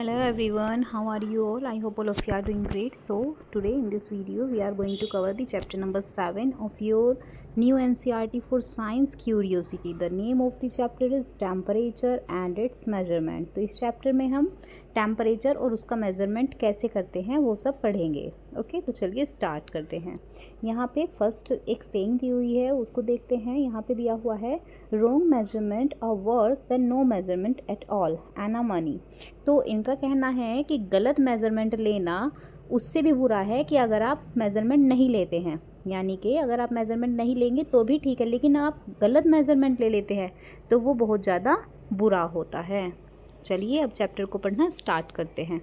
Hello everyone, how are you all? I hope all of you are doing great. So today in this video we are going to cover the chapter number 7 of your new NCERT for Science Curiosity. The name of the chapter is Temperature and its Measurement. तो इस chapter में हम temperature और उसका measurement कैसे करते हैं वो सब पढ़ेंगे. ओके, तो चलिए स्टार्ट करते हैं. यहाँ पे फर्स्ट एक सेइंग दी हुई है, उसको देखते हैं. यहाँ पे दिया हुआ है wrong measurement are worse than no measurement at all Anna Mani. तो इनका कहना है कि गलत मेज़रमेंट लेना उससे भी बुरा है कि अगर आप मेज़रमेंट नहीं लेते हैं. यानी कि अगर आप मेज़रमेंट नहीं लेंगे तो भी ठीक है, लेकिन आप गलत मेज़रमेंट ले लेते हैं तो वो बहुत ज़्यादा बुरा होता है. चलिए अब चैप्टर को पढ़ना स्टार्ट करते हैं.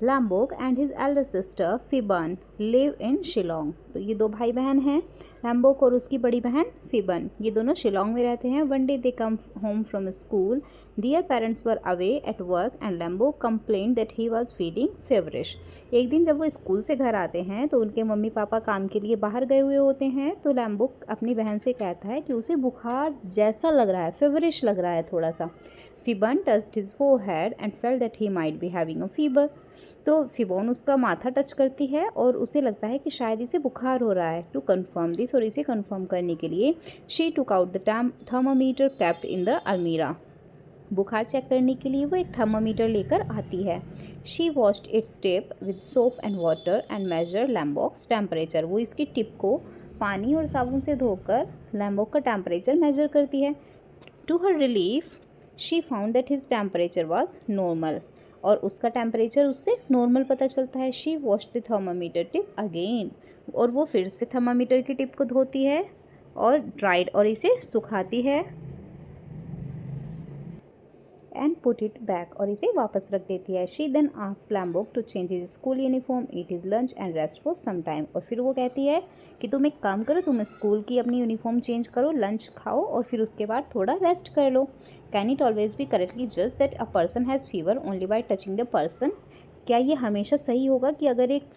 Lambok and his elder sister Phiban live in Shillong. तो ये दो भाई बहन हैं, लैम्बोक और उसकी बड़ी बहन फिबन. ये दोनों शिलोंग में रहते हैं. One day they come home from school. Their parents were away at work and Lambok complain that he was feeling feverish. एक दिन जब वो स्कूल से घर आते हैं तो उनके मम्मी पापा काम के लिए बाहर गए हुए होते हैं. तो लैम्बोक अपनी बहन से कहता है कि उसे बुखार जैसा लग रहा है, फेवरिश लग रहा है थोड़ा सा. Phiban touched his forehead and felt that he might be having a fever. तो फिबोन उसका माथा टच करती है और उसे लगता है कि शायद इसे बुखार हो रहा है. टू कन्फर्म दिस, और इसे कन्फर्म करने के लिए she took out the thermometer cap in the अलमीरा. बुखार चेक करने के लिए वो एक थर्मामीटर लेकर आती है. She washed its tip with soap and water and measure Lambok's temperature. वो इसकी टिप को पानी और साबुन से धोकर लैम्बॉक का टेम्परेचर मेजर करती है. To her relief she found that his temperature was normal. और उसका टेम्परेचर उससे नॉर्मल पता चलता है. She wash the thermometer tip again. और वो फिर से थर्मामीटर की टिप को धोती है और ड्राइड और इसे सुखाती है एंड पुट इट बैक, और इसे वापस रख देती है. She then asked Lambok to change his school uniform, eat his lunch and rest for some time. और फिर वो कहती है कि तुम एक काम करो, तुम स्कूल की अपनी यूनिफॉर्म चेंज करो, लंच खाओ और फिर उसके बाद थोड़ा रेस्ट कर लो. Can it always be correctly जज that a person has fever only by touching the person. क्या ये हमेशा सही होगा कि अगर एक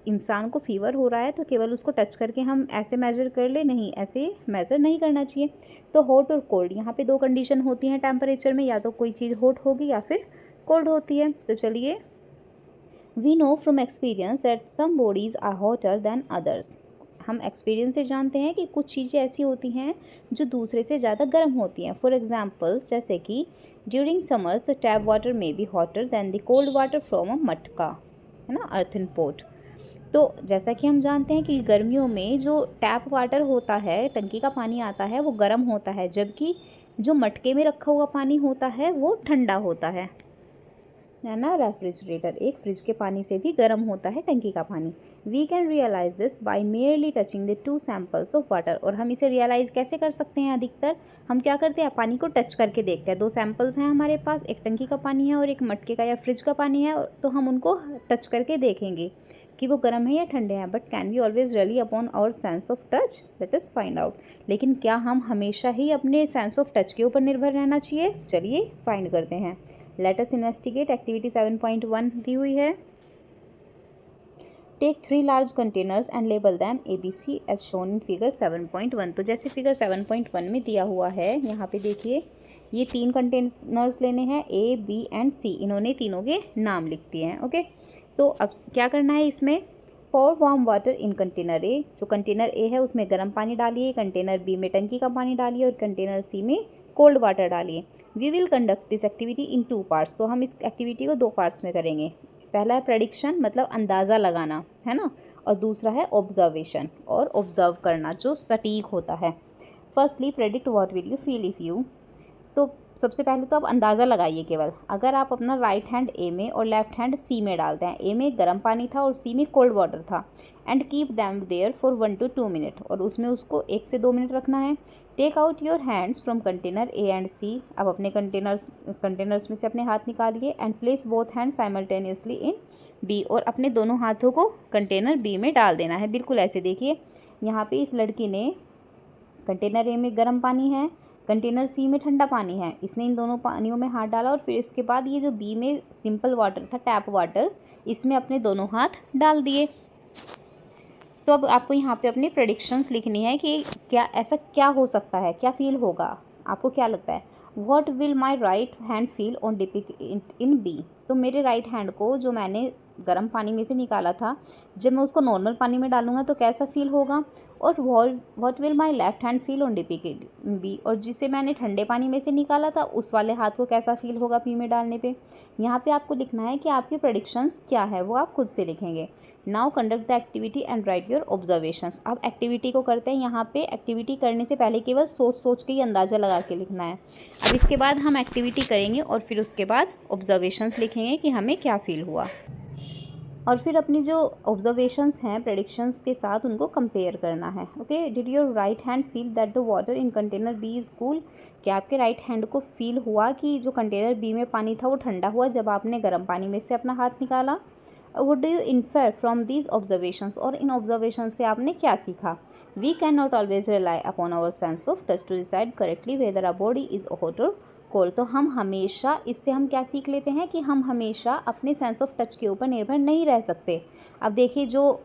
इंसान को फीवर हो रहा है तो केवल उसको टच करके हम ऐसे मेजर कर ले? नहीं, ऐसे मेजर नहीं करना चाहिए. तो हॉट और कोल्ड, यहाँ पे दो कंडीशन होती हैं टेम्परेचर में, या तो कोई चीज़ हॉट होगी या फिर कोल्ड होती है. तो चलिए, we know from experience that some bodies are hotter than others. हम एक्सपीरियंस से जानते हैं कि कुछ चीज़ें ऐसी होती हैं जो दूसरे से ज़्यादा गर्म होती हैं. फॉर एग्जाम्पल्स, जैसे कि during summers the tap water may be hotter than the cold water from a matka, है ना, अर्थन पोट. तो जैसा कि हम जानते हैं कि गर्मियों में जो टैप वाटर होता है, टंकी का पानी आता है, वो गर्म होता है, जबकि जो मटके में रखा हुआ पानी होता है वो ठंडा होता है ना. रेफ्रिजरेटर, एक फ्रिज के पानी से भी गर्म होता है टंकी का पानी. We can realise this by merely touching the two samples of water. और हम इसे रियलाइज़ कैसे कर सकते हैं? अधिकतर हम क्या करते हैं, पानी को टच करके देखते हैं. दो सैम्पल्स हैं हमारे पास, एक टंकी का पानी है और एक मटके का या फ्रिज का पानी है, तो हम उनको टच करके देखेंगे कि वो गर्म है या ठंडे हैं. But can we always rely upon our sense of touch? Let us find out. लेकिन क्या हम हमेशा ही अपने सेंस ऑफ टच के ऊपर निर्भर रहना चाहिए? चलिए फाइंड करते हैं. Let us investigate. एक्टिविटी 7.1 दी हुई है. Take 3 large containers and label them ABC as shown in figure 7.1. तो जैसे फिगर 7.1 में दिया हुआ है, यहाँ पे देखिए ये 3 कंटेनर्स लेने हैं, A, B एंड C. इन्होंने तीनों के नाम लिख दिए हैं. ओके, तो अब क्या करना है इसमें? Pour warm water in container A. जो कंटेनर A है उसमें गर्म पानी डालिए, कंटेनर B में टंकी का पानी डालिए और कंटेनर C में कोल्ड वाटर डालिए. We will conduct this activity in 2 parts. तो हम इस एक्टिविटी को 2 पार्ट्स में करेंगे. पहला है प्रेडिक्शन, मतलब अंदाज़ा लगाना, है ना, और दूसरा है ऑब्जर्वेशन, और ऑब्जर्व करना जो सटीक होता है. Firstly predict what will you feel if you. तो सबसे पहले तो आप अंदाज़ा लगाइए केवल. अगर आप अपना राइट हैंड ए में और लेफ्ट हैंड सी में डालते हैं, ए में गर्म पानी था और सी में कोल्ड वाटर था, and keep them there for 1 to 2 minute, और उसमें उसको 1 से 2 मिनट रखना है. Take out your hands from container A and C. अब अपने कंटेनर्स में से अपने हाथ निकालिए. And place both hand simultaneously in B. और अपने दोनों हाथों को कंटेनर बी में डाल देना है. बिल्कुल ऐसे देखिए, यहाँ पे इस लड़की ने कंटेनर ए में गर्म पानी है, कंटेनर सी में ठंडा पानी है, इसने इन दोनों पानियों में हाथ डाला और फिर इसके बाद ये जो बी में सिंपल वाटर था, टैप वाटर, इसमें अपने दोनों हाथ डाल दिए. तो अब आपको यहाँ पे अपनी प्रेडिक्शंस लिखनी है कि क्या ऐसा क्या हो सकता है, क्या फील होगा, आपको क्या लगता है. What will my right hand feel on dipping in B. तो मेरे राइट हैंड को जो मैंने गर्म पानी में से निकाला था, जब मैं उसको नॉर्मल पानी में डालूंगा तो कैसा फील होगा, और what will my left hand feel on dipping it be, और जिसे मैंने ठंडे पानी में से निकाला था उस वाले हाथ को कैसा फील होगा पी में डालने पे। यहाँ पे आपको लिखना है कि आपके प्रेडिक्शंस क्या है, वो आप खुद से लिखेंगे। Now conduct the activity and right your observations. अब एक्टिविटी को करते हैं। यहाँ पे एक्टिविटी करने से पहले केवल सोच सोच के ही अंदाज़ा लगा के लिखना है। अब इसके बाद हम एक्टिविटी करेंगे और फिर उसके बाद ऑब्जर्वेशंस लिखेंगे कि हमें क्या फील हुआ, और फिर अपनी जो ऑब्जर्वेशंस हैं प्रेडिक्शंस के साथ उनको कंपेयर करना है। Okay, did your right hand feel that the water in container B is cool. क्या आपके राइट हैंड को फील हुआ कि जो कंटेनर बी में पानी था वो ठंडा हुआ जब आपने गर्म पानी में से अपना हाथ निकाला। What do you infer from these observations, और इन ऑब्जर्वेशन से आपने क्या सीखा। We can not always rely upon our sense of touch to decide correctly whether a body is hot or cold. तो हम हमेशा, इससे हम क्या सीख लेते हैं कि हम हमेशा अपने सेंस ऑफ टच के ऊपर निर्भर नहीं रह सकते। अब देखिए, जो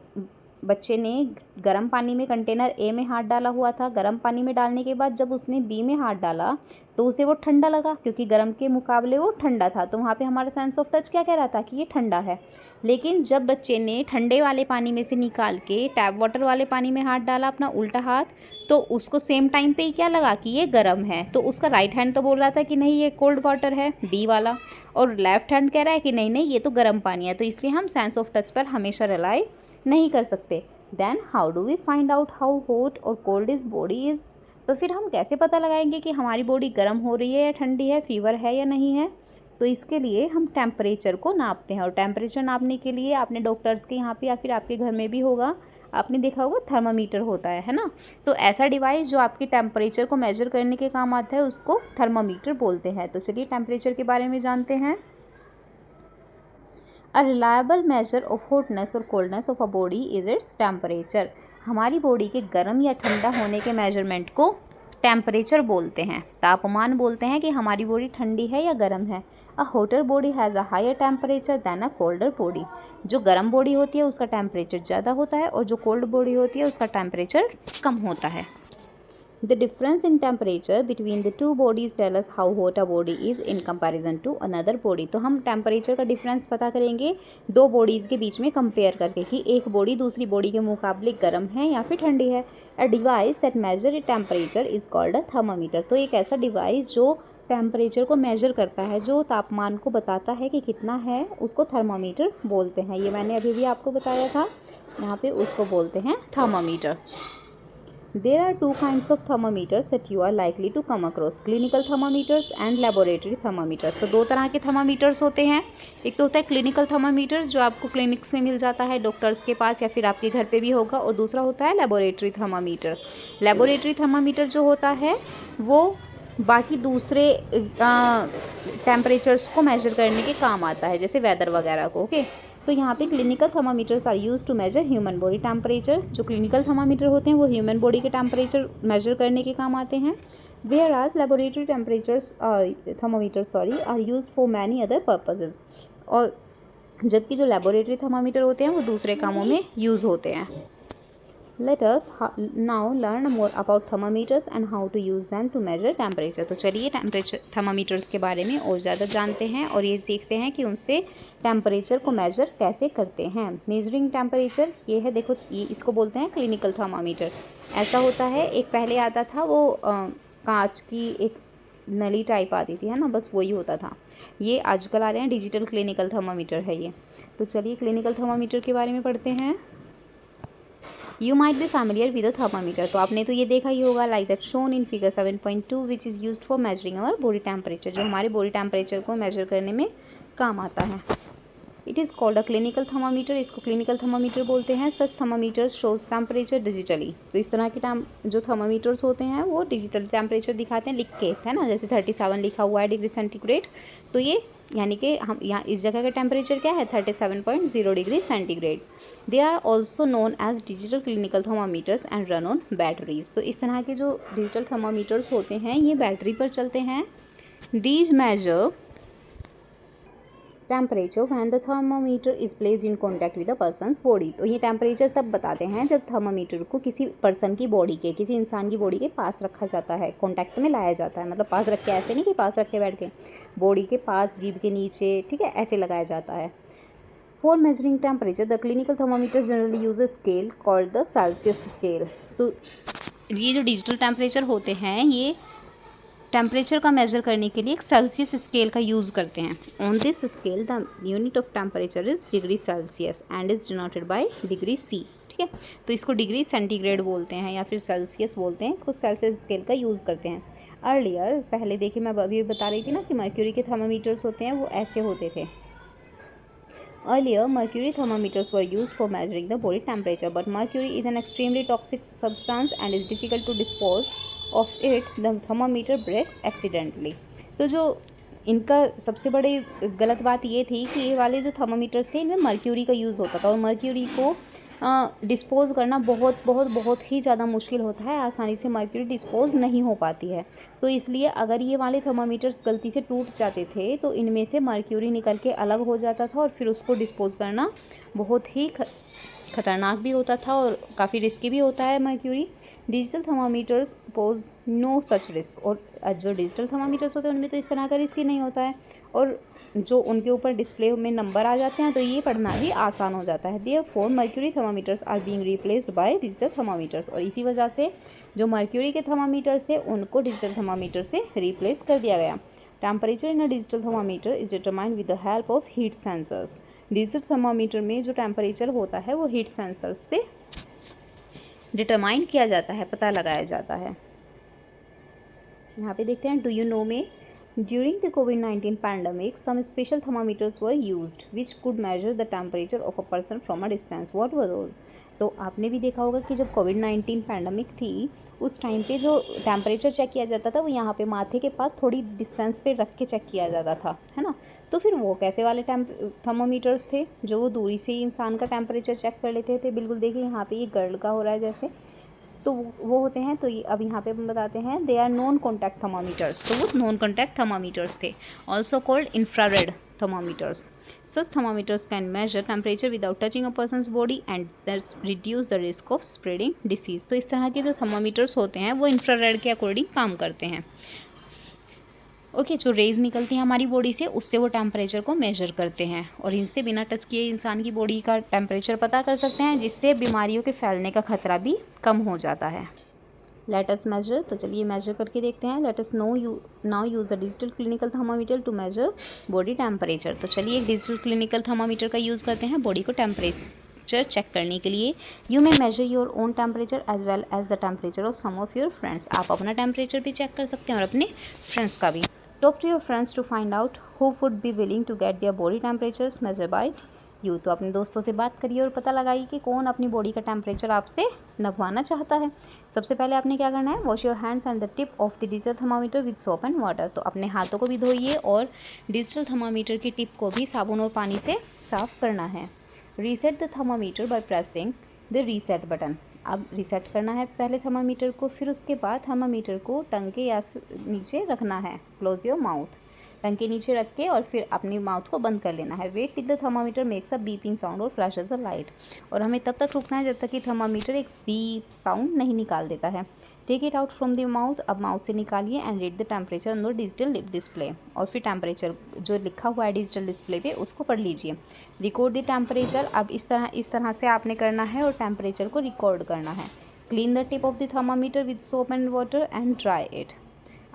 बच्चे ने गर्म पानी में कंटेनर ए में हाथ डाला हुआ था, गर्म पानी में डालने के बाद जब उसने बी में हाथ डाला तो उसे वो ठंडा लगा, क्योंकि गर्म के मुकाबले वो ठंडा था। तो वहाँ पे हमारा सेंस ऑफ टच क्या कह रहा था कि ये ठंडा है। लेकिन जब बच्चे ने ठंडे वाले पानी में से निकाल के टैप वाटर वाले पानी में हाथ डाला, अपना उल्टा हाथ, तो उसको सेम टाइम पे ही क्या लगा कि ये गर्म है। तो उसका राइट हैंड तो बोल रहा था कि नहीं ये कोल्ड वाटर है, बी वाला, और लेफ्ट हैंड कह रहा है कि नहीं नहीं ये तो गर्म पानी है। तो इसलिए हम सेंस ऑफ टच पर हमेशा रिलाई नहीं कर सकते। Then how do we find out how hot or cold is body is. तो फिर हम कैसे पता लगाएंगे कि हमारी बॉडी गर्म हो रही है या ठंडी है, फीवर है या नहीं है। तो इसके लिए हम टेम्परेचर को नापते हैं, और टेम्परेचर नापने के लिए आपने डॉक्टर्स के यहाँ पे या फिर आपके घर में भी होगा, आपने देखा होगा थर्मामीटर होता है ना। तो ऐसा डिवाइस जो आपकी टेम्परेचर को मेजर करने के काम आता है उसको थर्मामीटर बोलते हैं। तो चलिए टेम्परेचर के बारे में जानते हैं। A reliable measure of hotness और coldness of a body is its temperature। हमारी बॉडी के गर्म या ठंडा होने के मेजरमेंट को टेम्परेचर बोलते हैं, तापमान बोलते हैं कि हमारी बॉडी ठंडी है या गर्म है। A hotter body has a higher temperature than a colder body. जो गर्म बॉडी होती है उसका टेम्परेचर ज़्यादा होता है, और जो कोल्ड बॉडी होती है उसका टेम्परेचर कम होता है। The difference in temperature between the two bodies tell us how hot a body is in comparison to another body। तो हम टेम्परेचर का डिफरेंस पता करेंगे दो बॉडीज़ के बीच में कंपेयर करके कि एक बॉडी दूसरी बॉडी के मुकाबले गर्म है या फिर ठंडी है। A device that measure a temperature is called a thermometer. तो एक ऐसा डिवाइस जो टेम्परेचर को मेजर करता है, जो तापमान को बताता है कि कितना है, उसको थर्मामीटर बोलते हैं। ये मैंने अभी भी आपको बताया था, यहाँ पे उसको बोलते हैं thermometer. There are two kinds of thermometers that you are likely to come across, clinical thermometers and laboratory thermometers। तो दो तरह के थर्मामीटर्स होते हैं। एक तो होता है क्लिनिकल थर्मामीटर जो आपको क्लिनिक्स में मिल जाता है, डॉक्टर्स के पास या फिर आपके घर पे भी होगा, और दूसरा होता है लेबोरेटरी थर्मामीटर। लेबोरेटरी थर्मामीटर जो होता है वो बाकी दूसरे टेम्परेचर्स को मेजर करने के काम आता है, जैसे वेदर वगैरह को। ओके, तो यहाँ पे clinical thermometers are use to measure human body temperature. जो क्लिनिकल थर्मामीटर होते हैं वो ह्यूमन बॉडी के टेम्परेचर मेजर करने के काम आते हैं। Whereas laboratory temperatures thermometers are use for many other purposes. और जबकि जो लेबोरेटरी थर्मामीटर होते हैं वो दूसरे कामों में यूज़ होते हैं। Let us now learn more about thermometers and how to use them to measure temperature। तो चलिए टेम्परेचर थर्मामीटर्स के बारे में और ज़्यादा जानते हैं और ये सीखते हैं कि उनसे टेम्परेचर को मेजर कैसे करते हैं। मेजरिंग टेम्परेचर ये है, देखो ये इसको बोलते हैं क्लिनिकल थर्मामीटर। ऐसा होता है, एक पहले आता था वो कांच की एक नली टाइप आती थी, है ना, बस वही होता था। ये आजकल आ रहे हैं डिजिटल क्लिनिकल थर्मामीटर है ये। तो चलिए क्लिनिकल थर्मामीटर के बारे में पढ़ते हैं। You might be familiar with a thermometer. तो आपने तो ये देखा ही होगा, like that shown in figure 7.2 which is used for measuring our body temperature, जो हमारे बॉडी टेम्परेचर को मेजर करने में काम आता है। It is called a clinical thermometer. इसको क्लिनिकल थर्मामीटर बोलते हैं। सच थर्मामीटर्स शोज टेम्परेचर डिजिटली। तो इस तरह के जो थर्मामीटर्स होते हैं वो डिजिटल टेम्परेचर दिखाते हैं लिख के, है ना, जैसे 37 लिखा हुआ है डिग्री सेंटीग्रेड, तो ये यानी कि हम यहाँ इस जगह का टेम्परेचर क्या है 37.0 degree centigrade. They are also known as digital clinical thermometers and run on batteries. तो इस तरह के जो डिजिटल थर्मामीटर्स होते हैं ये बैटरी पर चलते हैं। These measure temperature when the thermometer is placed in contact with the person's body. तो ये टेम्परेचर तब बताते हैं जब थर्मामीटर को किसी पर्सन की बॉडी के, किसी इंसान की बॉडी के पास रखा जाता है, कॉन्टैक्ट में लाया जाता है। मतलब पास रख के, ऐसे नहीं कि पास रख के बैठ के, बॉडी के पास, जीभ के नीचे, ठीक है, ऐसे लगाया जाता है। For measuring temperature the clinical thermometer generally use a scale called the Celsius scale. तो ये जो डिजिटल टेम्परेचर होते हैं, ये टेम्परेचर का मेजर करने के लिए एक सेल्सियस स्केल का यूज़ करते हैं। On this scale the unit of temperature is degree Celsius and is denoted by degree C. ठीक है, तो इसको डिग्री सेंटीग्रेड बोलते हैं या फिर सेल्सियस बोलते हैं। इसको सेल्सियस स्केल का यूज़ करते हैं। अर्लियर, पहले देखिए मैं अभी बता रही थी ना कि मर्क्यूरी के थर्मामीटर्स होते हैं, वो ऐसे होते थे। Earlier, mercury thermometers were used for measuring the body temperature, but mercury is an extremely toxic substance and is difficult to dispose of it. The thermometer breaks accidentally. तो जो इनका सबसे बड़ी गलत बात ये थी कि ये वाले जो थर्मामीटर्स थे, इनमें मर्क्यूरी का यूज़ होता था और मर्क्यूरी को डिस्पोज़ करना बहुत बहुत बहुत ही ज़्यादा मुश्किल होता है। आसानी से मर्क्यूरी डिस्पोज़ नहीं हो पाती है। तो इसलिए अगर ये वाले थर्मामीटर्स गलती से टूट जाते थे तो इनमें से मर्क्यूरी निकल के अलग हो जाता था और फिर उसको डिस्पोज़ करना बहुत ही खतरनाक भी होता था और काफ़ी रिस्की भी होता है mercury. Digital thermometers pose no such risk. और जो डिजिटल थर्मामीटर्स होते हैं उनमें तो इस तरह का रिस्क ही नहीं होता है और जो उनके ऊपर डिस्प्ले में नंबर आ जाते हैं तो ये पढ़ना भी आसान हो जाता है। Therefore mercury thermometers are being replaced by digital thermometers. और इसी वजह से जो मर्क्यूरी के थर्मामीटर्स थे उनको डिजिटल थर्मामीटर से रिप्लेस कर दिया गया। Temperature in a digital thermometer is determined with the help of heat sensors. Digital thermometer में जो टेम्परेचर होता है वो हीट सेंसर्स से डिटरमाइन किया जाता है, पता लगाया जाता है। यहाँ पे देखते हैं, डू यू नो में ड्यूरिंग द कोविड-19 pandemic some special thermometers were used which could measure the temperature of a person from a distance. What were those? तो आपने भी देखा होगा कि जब कोविड-19 पैंडमिक थी उस टाइम पे जो टेम्परेचर चेक किया जाता था वो यहाँ पे माथे के पास थोड़ी डिस्टेंस पे रख के चेक किया जाता था, है ना। तो फिर वो कैसे वाले थर्मामीटर्स थे जो वो दूरी से ही इंसान का टेम्परेचर चेक कर लेते थे। बिल्कुल देखिए यहाँ पे ये गर्ल का हो रहा है जैसे, तो वो होते हैं। तो ये अब यहाँ पे हम बताते हैं, they are non contact thermometers. तो वो नॉन कॉन्टैक्ट थर्मामीटर्स थे। Also called infrared thermometers. Such thermometers can measure temperature without touching a person's body and thus reduce the risk of spreading disease. तो इस तरह के जो थर्मामीटर्स होते हैं वो इंफ्रारेड के अकॉर्डिंग काम करते हैं। ओके, जो रेज निकलती हैं हमारी बॉडी से उससे वो टेम्परेचर को मेजर करते हैं और इनसे बिना टच किए इंसान की बॉडी का टेम्परेचर पता कर सकते हैं, जिससे बीमारियों के फैलने का खतरा भी कम हो जाता है। Let us measure. तो चलिए मेजर करके देखते हैं। Let us now use a digital clinical thermometer to measure body temperature. तो चलिए एक डिजिटल क्लिनिकल थर्मामीटर का यूज़ करते हैं बॉडी को टेम्परेचर चेक करने के लिए। You may measure your own temperature as well as the temperature of some of your friends. आप अपना टेम्परेचर भी चेक कर सकते हैं और अपने फ्रेंड्स का भी। Talk to your friends to find out who would be willing to get their body temperatures measure by you. तो अपने दोस्तों से बात करिए और पता लगाइए कि कौन अपनी बॉडी का टेम्परेचर आपसे नपवाना चाहता है। सबसे पहले आपने क्या करना है, wash your hands and the tip of the digital thermometer with soap and water. तो अपने हाथों को भी धोइए और डिजिटल थर्मामीटर की टिप को भी साबुन और पानी से साफ करना है। Reset the thermometer by pressing the reset button. अब रीसेट करना है पहले थर्मामीटर को, फिर उसके बाद थर्मामीटर को टंग के या फिर नीचे रखना है। Close your mouth. टंग के नीचे रख के और फिर अपनी माउथ को बंद कर लेना है। Wait till the thermometer makes a beeping sound और फ्लैशेस अ लाइट। और हमें तब तक रुकना है जब तक कि थर्मामीटर एक बीप साउंड नहीं निकाल देता है। Take it out from the mouth. अब माउथ से निकालिए and read the temperature on the digital display. और फिर टेम्परेचर जो लिखा हुआ है डिजिटल डिस्प्ले पे उसको पढ़ लीजिए। Record the temperature. अब इस तरह से आपने करना है और टेम्परेचर को रिकॉर्ड करना है। Clean the tip of the thermometer with soap and water and dry it.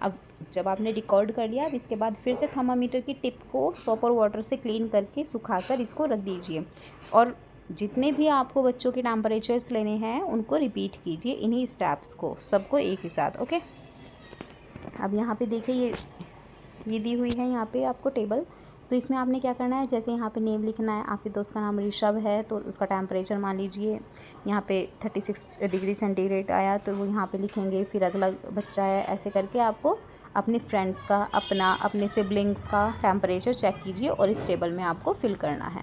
अब जब आपने रिकॉर्ड कर लिया, अब इसके बाद फिर से थर्मामीटर की टिप को सोप और वाटर से क्लीन करके सुखाकर इसको रख दीजिए। और जितने भी आपको बच्चों के टेम्परेचर्स लेने हैं उनको रिपीट कीजिए, इन्हीं स्टेप्स को, सबको एक ही साथ। ओके, अब यहाँ पे देखिए ये दी हुई है यहाँ पे आपको टेबल। तो इसमें आपने क्या करना है, जैसे यहाँ पे नेम लिखना है। आपके दोस्त का नाम ऋषभ है तो उसका टेम्परेचर मान लीजिए यहाँ पे 36 डिग्री सेंटीग्रेड आया तो वो यहाँ पे लिखेंगे। फिर अगला बच्चा है, ऐसे करके आपको अपने फ्रेंड्स का, अपने सिबलिंग्स का टेम्परेचर चेक कीजिए और इस टेबल में आपको फिल करना है।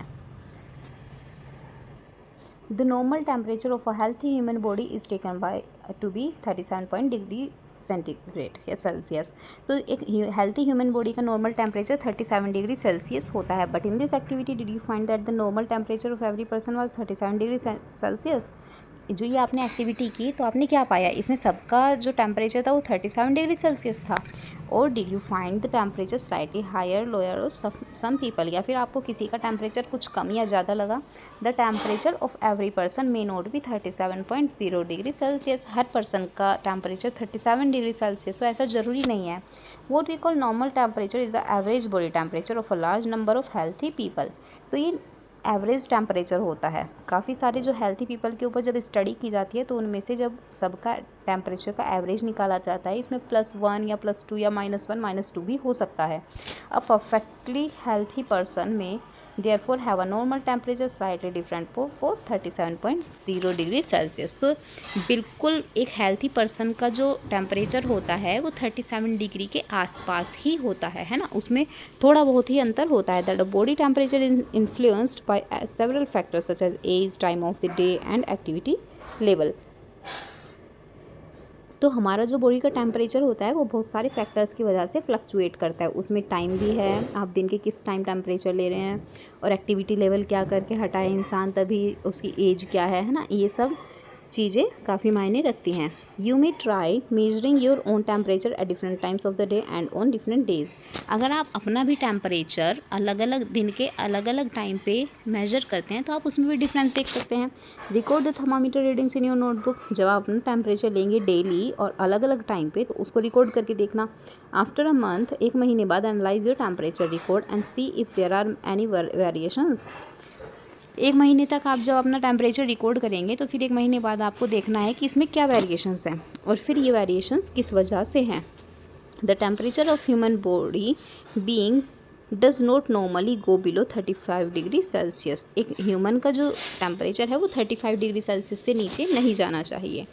The normal temperature of a healthy human body is taken by to be 37 degree centigrade या सेल्सियस। तो एक हेल्थी ह्यूमन बॉडी का नॉर्मल टेम्परेचर 37 डिग्री सेल्सियस होता है। But in this activity did you find that the normal temperature of every person was 37 degree Celsius. जो ये आपने activity की तो आपने क्या पाया, इसमें सबका जो टेम्परेचर था वो 37 डिग्री सेल्सियस था। और did you find the temperature slightly higher lower और सम पीपल, या फिर आपको किसी का टेम्परेचर कुछ कम या ज़्यादा लगा। The temperature of every person may not be 37.0 degree Celsius. हर पर्सन का टेम्परेचर 37 डिग्री सेल्सियस, तो ऐसा ज़रूरी नहीं है। What we call normal temperature is the average body temperature of a large number of healthy people. तो ये average temperature होता है। काफ़ी सारे जो हेल्थी पीपल के ऊपर जब स्टडी की जाती है तो उनमें से जब सबका टेम्परेचर का एवरेज निकाला जाता है, इसमें +1 या +2 या -1 -2 भी हो सकता है। अ परफेक्टली हेल्थी पर्सन में therefore have a normal temperature slightly different for 37.0 degree Celsius. तो बिल्कुल एक हेल्थी पर्सन का जो टेम्परेचर होता है वो 37 डिग्री के आसपास ही होता है ना, उसमें थोड़ा बहुत ही अंतर होता है। That body temperature influenced by several factors such as age, time of the day and activity level. तो हमारा जो बॉडी का टेम्परेचर होता है वो बहुत सारे फैक्टर्स की वजह से फ्लक्चुएट करता है। उसमें टाइम भी है, आप दिन के किस टाइम टेम्परेचर ले रहे हैं, और एक्टिविटी लेवल क्या करके हटाए इंसान, तभी उसकी एज क्या है ना, ये सब चीज़ें काफ़ी मायने रखती हैं। You may try measuring your own temperature at different times of the day and on different days. अगर आप अपना भी टेम्परेचर अलग अलग दिन के अलग अलग टाइम पे मेजर करते हैं तो आप उसमें भी डिफरेंस देख सकते हैं। Record the thermometer readings in your notebook. जब आप अपना टेम्परेचर लेंगे डेली और अलग अलग टाइम पे तो उसको रिकॉर्ड करके देखना। आफ्टर अ मंथ, 1 महीने बाद, analyse your temperature record and see if there are any variations. 1 महीने तक आप जब अपना टेम्परेचर रिकॉर्ड करेंगे तो फिर 1 महीने बाद आपको देखना है कि इसमें क्या वेरिएशंस हैं और फिर ये वेरिएशंस किस वजह से हैं। The temperature of human body being does not normally go below 35 degree Celsius. एक ह्यूमन का जो टेम्परेचर है वो 35 डिग्री सेल्सियस से नीचे नहीं जाना चाहिए।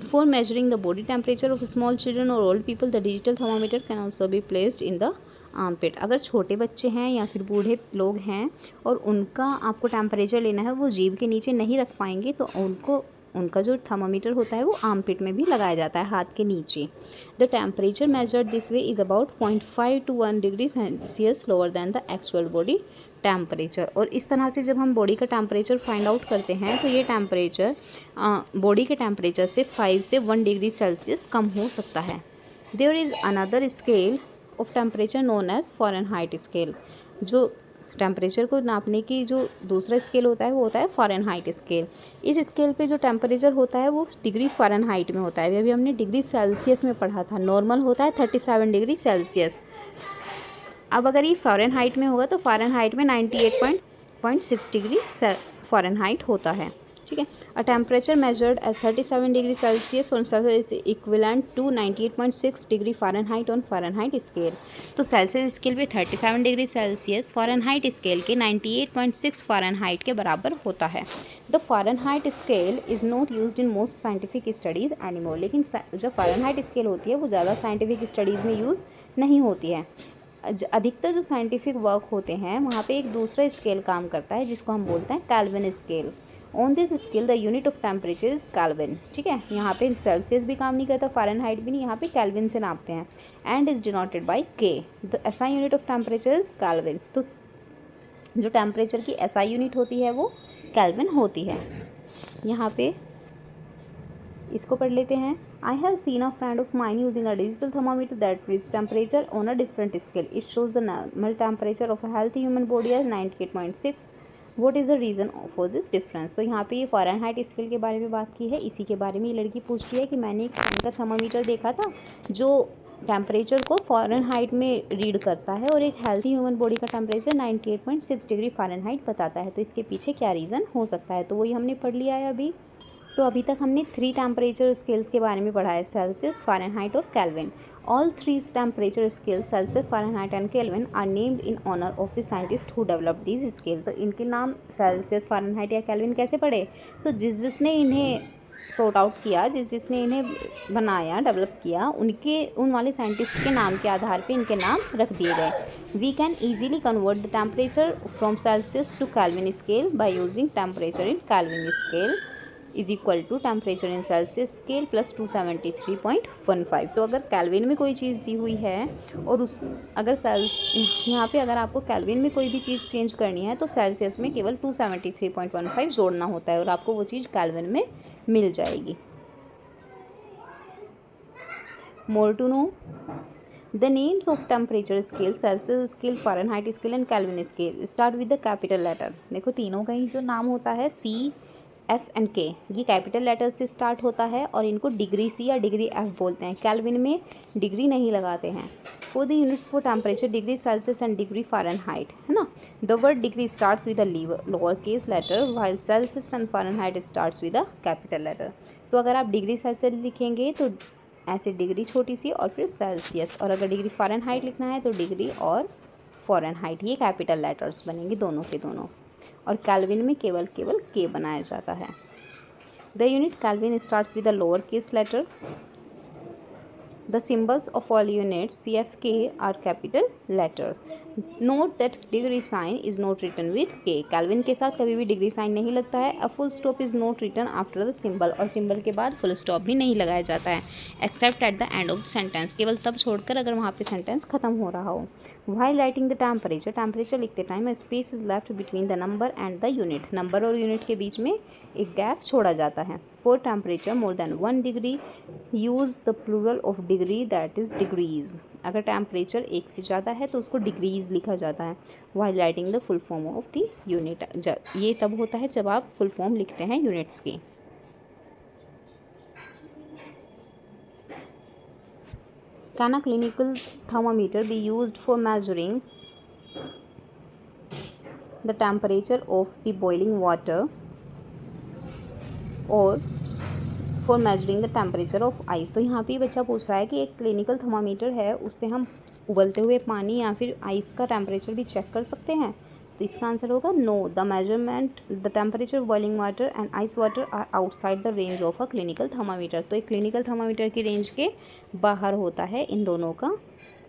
For measuring the body temperature of small children और old people the digital thermometer can also be placed in the armpit. अगर छोटे बच्चे हैं या फिर बूढ़े लोग हैं और उनका आपको टेम्परेचर लेना है, वो जीभ के नीचे नहीं रख पाएंगे, तो उनका जो थर्मामीटर होता है वो आर्मपिट में भी लगाया जाता है, हाथ के नीचे। The temperature measured this way is about 0.5 to 1 degree Celsius lower than the actual body temperature. और इस तरह से जब हम बॉडी का टेम्परेचर फाइंड आउट करते हैं तो ये टेम्परेचर बॉडी के टेम्परेचर से 5 से 1 डिग्री सेल्सियस कम हो सकता है। There is another scale of temperature known as Fahrenheit scale. जो टेम्परेचर को नापने की जो दूसरा स्केल होता है वो होता है फ़ारेनहाइट स्केल। इस स्केल पे जो टेम्परेचर होता है वो डिग्री फ़ारेनहाइट में होता है। अभी हमने डिग्री सेल्सियस में पढ़ा था। नॉर्मल होता है 37 डिग्री सेल्सियस। अब अगर ये फ़ारेनहाइट में होगा तो फ़ारेनहाइट में 98.6 डिग्री फ़ारेनहाइट होता है। ठीक है। A temperature measured as 37 degree Celsius on Celsius is equivalent to 98.6 degree Fahrenheit on Fahrenheit scale. तो सेल्सियस स्केल पे 37 डिग्री सेल्सियस फ़ारेनहाइट स्केल के 98.6 फ़ारेनहाइट के बराबर होता है। The Fahrenheit scale is not used in most scientific studies anymore. लेकिन जो Fahrenheit scale होती है वो ज़्यादा साइंटिफिक स्टडीज़ में यूज़ नहीं होती है। अधिकतर जो साइंटिफिक वर्क होते हैं वहाँ पे एक दूसरा स्केल काम करता है जिसको हम बोलते हैं kelvin scale. On this scale the unit of temperature is kelvin. ठीक है, यहाँ पे सेल्सियस भी काम नहीं करता, फ़ारेनहाइट भी नहीं, यहाँ पे केल्विन से नापते हैं। एंड इज डिनोटेड बाय के। The SI unit of temperature is kelvin. तो जो टेम्परेचर की एसआई यूनिट होती है वो केल्विन होती है। यहाँ पे इसको पढ़ लेते हैं। I have seen a friend of mine using a digital thermometer that reads temperature on a different scale. It shows the normal temperature of a healthy human body as 98.6. What is the reason for this difference? तो यहाँ पे ये Fahrenheit scale के बारे में बात की है। इसी के बारे में ये लड़की पूछ रही है कि मैंने एक फ्रेंड का थर्मामीटर देखा था जो टेम्परेचर को फ़ारेनहाइट में रीड करता है और एक हेल्थी ह्यूमन बॉडी का टेम्परेचर 98.6 डिग्री फ़ारेनहाइट बताता है। तो इसके पीछे क्या रीज़न हो सकता है, तो वही हमने पढ़ लिया है अभी। तो अभी तक हमने 3 टेम्परेचर स्केल्स के बारे में पढ़ा है, सेल्सियस, फ़ारेनहाइट और Kelvin. All 3 temperature scales Celsius, Fahrenheit and Kelvin are named in honour of the scientist who developed these scale. तो इनके नाम सेल्सियस, फ़ारेनहाइट या केल्विन कैसे पड़े, तो जिसने इन्हें सॉर्ट आउट किया, जिसने इन्हें बनाया, डेवलप किया, उन वाले साइंटिस्ट के नाम के आधार पे इनके नाम रख दिए गए। We can easily convert the temperature from Celsius to Kelvin scale by using temperature in Kelvin scale. Is equal to temperature in Celsius scale plus 273.15। तो अगर केल्विन में कोई चीज़ दी हुई है और उस अगर यहाँ पे अगर आपको केल्विन में कोई भी चीज़ चेंज करनी है तो सेल्सियस में केवल 273.15 जोड़ना होता है और आपको वो चीज़ केल्विन में मिल जाएगी। More to know the names of temperature scale, Celsius scale, Fahrenheit scale and Kelvin scale start with the capital letter. देखो तीनों का ही जो नाम होता है सी, एफ एंड के, ये कैपिटल लेटर से स्टार्ट होता है और इनको डिग्री सी या डिग्री एफ बोलते हैं। केल्विन में डिग्री नहीं लगाते हैं। For the units for temperature degree Celsius and degree Fahrenheit, है ना। The word degree starts with a lower case letter while Celsius and Fahrenheit starts with a capital letter. तो अगर आप डिग्री सेल्सियस लिखेंगे तो ऐसे डिग्री छोटी सी और फिर सेल्सियस, और अगर डिग्री फ़ारेनहाइट लिखना है तो डिग्री और फ़ारेनहाइट, ये कैपिटल लेटर्स बनेंगे दोनों के दोनों। और केल्विन में केवल के बनाया जाता है। The unit Kelvin starts with a lower case letter. The symbols of all units CFK are capital letters. Note that degree sign is not written with K. Kelvin के साथ कभी भी डिग्री साइन नहीं लगता है. A full stop is not written after the symbol. और symbol के बाद फुल स्टॉप भी नहीं लगाया जाता है except at the end of the sentence. केवल तब छोड़कर अगर वहाँ पे सेंटेंस खत्म हो रहा हो. While writing the temperature, temperature लिखते time a space is left between the number and the unit. Number और यूनिट के बीच में एक गैप छोड़ा जाता है. For temperature more than 1 degree, use the plural of degree that is degrees. अगर temperature एक से ज़्यादा है तो उसको डिग्रीज लिखा जाता है. While writing the full form of the unit, ये तब होता है जब आप फुल फॉर्म लिखते हैं यूनिट्स की. Can a clinical thermometer be used for measuring the temperature of the boiling water और for measuring the temperature of ice? तो यहाँ पे बच्चा पूछ रहा है कि एक क्लिनिकल थर्मामीटर है, उससे हम उबलते हुए पानी या फिर आइस का टेम्परेचर भी चेक कर सकते हैं. तो इसका आंसर होगा no. The measurement the temperature of boiling water and ice water are outside the range of a clinical thermometer. तो एक क्लिनिकल थर्मामीटर की रेंज के बाहर होता है इन दोनों का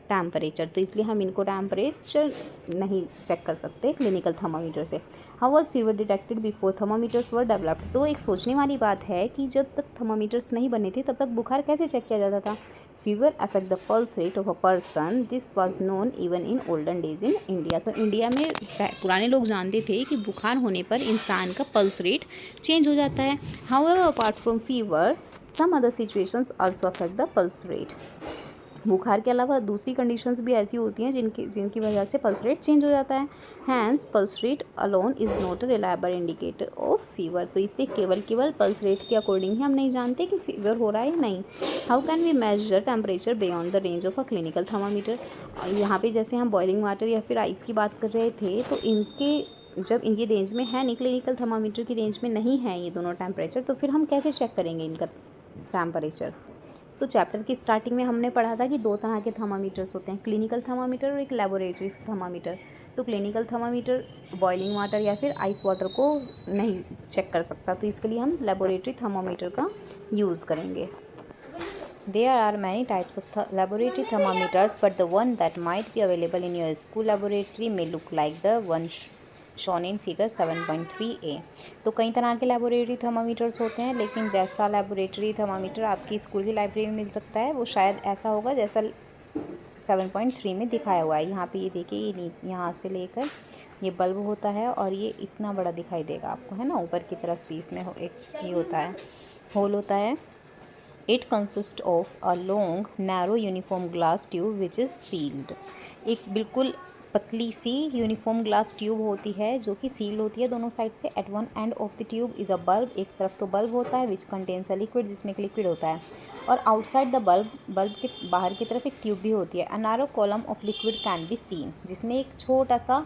टेम्परेचर, तो इसलिए हम इनको टेम्परेचर नहीं चेक कर सकते क्लिनिकल थर्मामीटर से. How was fever detected before thermometers were developed? तो एक सोचने वाली बात है कि जब तक थर्मामीटर्स नहीं बने थे तब तक बुखार कैसे चेक किया जाता था. Fever affect the pulse rate of a person. This was known even in olden days in India. तो इंडिया में पुराने लोग जानते थे कि बुखार होने पर इंसान का पल्स रेट चेंज हो जाता है. However apart from fever some other situations also affect the pulse rate. बुखार के अलावा दूसरी कंडीशंस भी ऐसी होती हैं जिनकी वजह से पल्स रेट चेंज हो जाता है. Hence pulse rate alone is not a reliable indicator of fever. तो इसलिए केवल पल्स रेट के अकॉर्डिंग ही हम नहीं जानते कि फीवर हो रहा है या नहीं. How can we measure temperature beyond the range of a clinical thermometer? यहाँ पे जैसे हम बॉइलिंग वाटर या फिर आइस की बात कर रहे थे, तो जब इनकी रेंज में है नहीं, क्लिनिकल थर्मामीटर की रेंज में नहीं है ये दोनों टेम्परेचर, तो फिर हम कैसे चेक करेंगे इनका टेम्परेचर? तो चैप्टर की स्टार्टिंग में हमने पढ़ा था कि दो तरह के थर्मामीटर्स होते हैं, क्लिनिकल थर्मामीटर और एक लेबोरेटरी थर्मामीटर. तो क्लिनिकल थर्मामीटर बॉइलिंग वाटर या फिर आइस वाटर को नहीं चेक कर सकता, तो इसके लिए हम लेबोरेटरी थर्मामीटर का यूज़ करेंगे. There are many types of laboratory thermometers, but the one that might be available in your school laboratory may look like the one shown in figure 7.3a. तो कई तरह के लेबोरेटरी थर्मामीटर्स होते हैं, लेकिन जैसा लेबोरेटरी थर्मामीटर आपकी school की लाइब्रेरी में मिल सकता है वो शायद ऐसा होगा जैसा 7.3 में दिखाया हुआ है. यहाँ पे ये देखिए, ये यहाँ से लेकर ये बल्ब होता है और ये इतना बड़ा दिखाई देगा आपको, है ना. ऊपर की तरफ भी इसमें एक ये होता है, होल होता है. It consists of a long, narrow, uniform glass tube which is sealed. एक बिल्कुल पतली सी यूनिफॉर्म ग्लास ट्यूब होती है जो कि सील होती है दोनों साइड से. At one end of the tube is a bulb. एक तरफ तो बल्ब होता है विच कंटेन्स अ लिक्विड, जिसमें एक लिक्विड होता है. और आउटसाइड द बल्ब के बाहर की तरफ एक ट्यूब भी होती है. A narrow column of liquid can be seen, जिसमें एक छोटा सा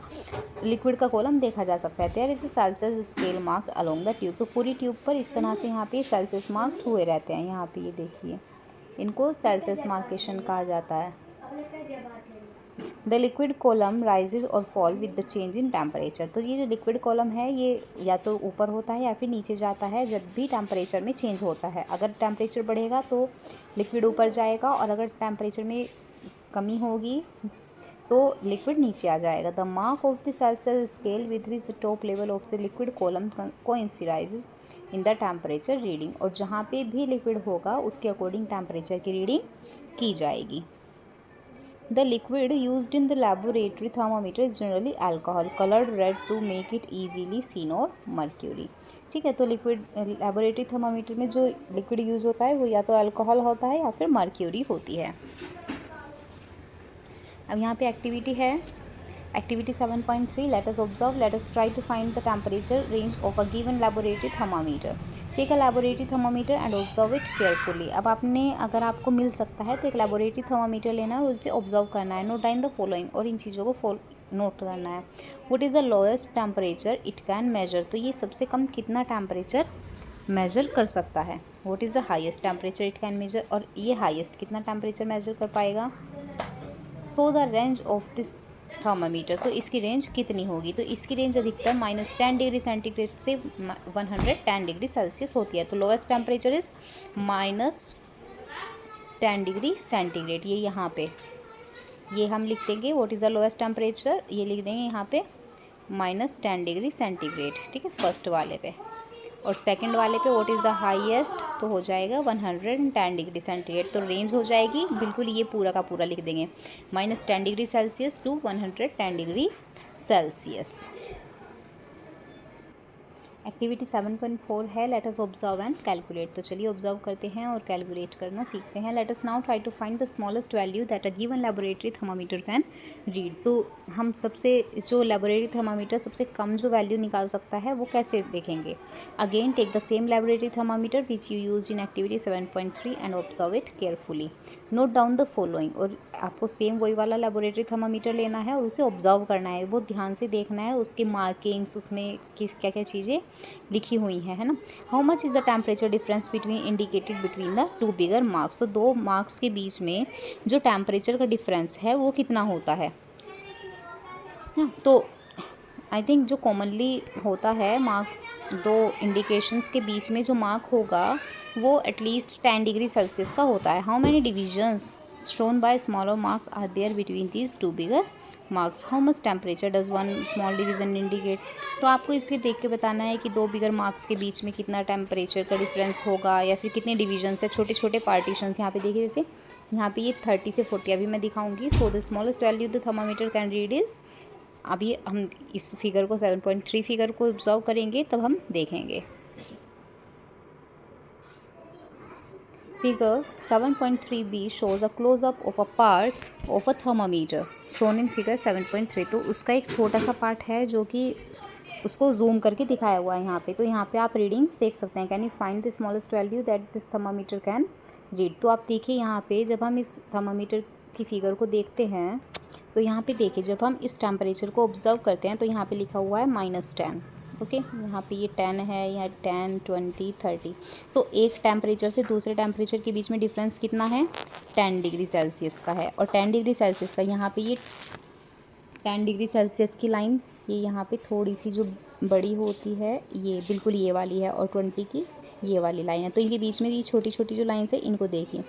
लिक्विड का कॉलम देखा जा सकता है. There is a Celsius scale marked along the tube. तो पूरी ट्यूब पर इस तरह से यहाँ पे सेल्सियस मार्क्ड हुए रहते हैं. यहाँ पे ये देखिए, इनको सेल्सियस मार्केशन कहा जाता है. द लिक्विड कॉलम राइजेज और fall with the change in temperature. तो ये जो लिक्विड कॉलम है ये या तो ऊपर होता है या फिर नीचे जाता है जब भी टेम्परेचर में चेंज होता है. अगर टेम्परेचर बढ़ेगा तो लिक्विड ऊपर जाएगा, और अगर टेम्परेचर में कमी होगी तो लिक्विड नीचे आ जाएगा। The mark of the Celsius scale with which the top level of the liquid column coincides in the temperature reading, और जहाँ पे भी लिक्विड होगा उसके अकॉर्डिंग टेम्परेचर की रीडिंग की जाएगी। The liquid used in the laboratory thermometer is generally alcohol coloured red to make it easily seen और मर्क्यूरी। ठीक है, तो लिक्विड लेबोरेटरी थर्मामीटर में जो लिक्विड यूज़ होता है वो या तो अल्कोहल होता है या फिर मर्क्यूरी होती है। अब यहाँ पे एक्टिविटी है, activity 7.3, let us observe, let us try to find the temperature range of a given laboratory thermometer. Take a laboratory thermometer and observe it carefully. अब आपने, अगर आपको मिल सकता है तो एक लेबोरेटरी थर्मामीटर लेना है और उसे ऑब्जर्व करना है। नोट डाउन द फॉलोइंग, और इन चीज़ों को नोट करना है। What is the lowest temperature it can measure, तो ये सबसे कम कितना टेम्परेचर मेजर कर सकता है। What is the highest temperature it can measure, और ये हाईएस्ट कितना टेम्परेचर मेजर कर पाएगा। So the range of this thermometer, तो इसकी रेंज कितनी होगी, तो इसकी रेंज अधिकतम -10 डिग्री सेंटीग्रेड से 110 डिग्री सेल्सियस होती है। तो lowest temperature is -10 degree centigrade. ये यहाँ पे ये हम लिख देंगे, what is the lowest temperature, ये लिख देंगे यहाँ पे -10 डिग्री सेंटीग्रेड। ठीक है, फर्स्ट वाले पे, और सेकंड वाले पे व्हाट इज़ द हाईएस्ट, तो हो जाएगा 110 डिग्री सेंटीग्रेड। तो रेंज हो जाएगी बिल्कुल, ये पूरा का पूरा लिख देंगे, -10 degree Celsius to 110 degree Celsius. Activity 7.4 है, let us observe and calculate. तो चलिए ऑब्जर्व करते हैं और कैलकुलेट करना सीखते हैं। Let us now try to find the smallest value that a given laboratory thermometer can read. तो हम सबसे, जो लेबोरेटरी थर्मामीटर सबसे कम जो वैल्यू निकाल सकता है वो कैसे देखेंगे। Again take the same laboratory thermometer which you use in activity 7.3 and observe it carefully. Note down the following, और आपको सेम वही वाला लेबोरेटरी थर्मामीटर लेना है और उसे ऑब्जर्व करना है, बहुत ध्यान से देखना है उसके मार्किंग्स, उसमें किस क्या क्या चीज़ें लिखी हुई हैं, है ना। How much is the temperature difference between indicated between the two bigger marks, तो दो मार्क्स के बीच में जो टेम्परेचर का डिफरेंस है वो कितना होता है। तो आई थिंक जो कॉमनली होता है मार्क, दो इंडिकेशंस के बीच में जो मार्क होगा वो एटलीस्ट 10 डिग्री सेल्सियस का होता है। How many divisions shown by smaller marks are there between these two bigger marks, how much temperature does one small division indicate. तो आपको इसके देख के बताना है कि दो बिगर मार्क्स के बीच में कितना टेम्परेचर का डिफरेंस होगा, या फिर कितने डिविजन्स है, छोटे छोटे पार्टीशंस। यहाँ पे देखिए, जैसे यहाँ पे ये 30 से 40 अभी मैं दिखाऊंगी। So the smallest value the thermometer can read is, अभी हम इस फिगर को 7.3 फिगर को ऑब्जर्व करेंगे तब हम देखेंगे। Figure 7.3b shows a close-up of a part of a thermometer shown in figure 7.3। तो उसका एक छोटा सा पार्ट है जो कि उसको जूम करके दिखाया हुआ है यहाँ पे। तो यहाँ पे आप रीडिंग्स देख सकते हैं। Can you find the smallest value that this thermometer can read. तो आप देखिए यहाँ पे, जब हम इस थर्मामीटर की फिगर को देखते हैं तो यहाँ पे देखिए, जब हम इस टेम्परेचर को ऑब्जर्व करते हैं तो यहाँ पे लिखा हुआ है -10। ओके, यहाँ पे ये 10 है, यहाँ 10, 20, 30। तो एक टेम्परेचर से दूसरे टेम्परेचर के बीच में डिफरेंस कितना है, 10 डिग्री सेल्सियस का है। और 10 डिग्री सेल्सियस का यहाँ पे ये 10 डिग्री सेल्सियस की लाइन, ये यहाँ पे थोड़ी सी जो बड़ी होती है ये बिल्कुल ये वाली है, और 20 की ये वाली लाइन है। तो इनके बीच में ये छोटी छोटी जो लाइन्स है इनको देखिए,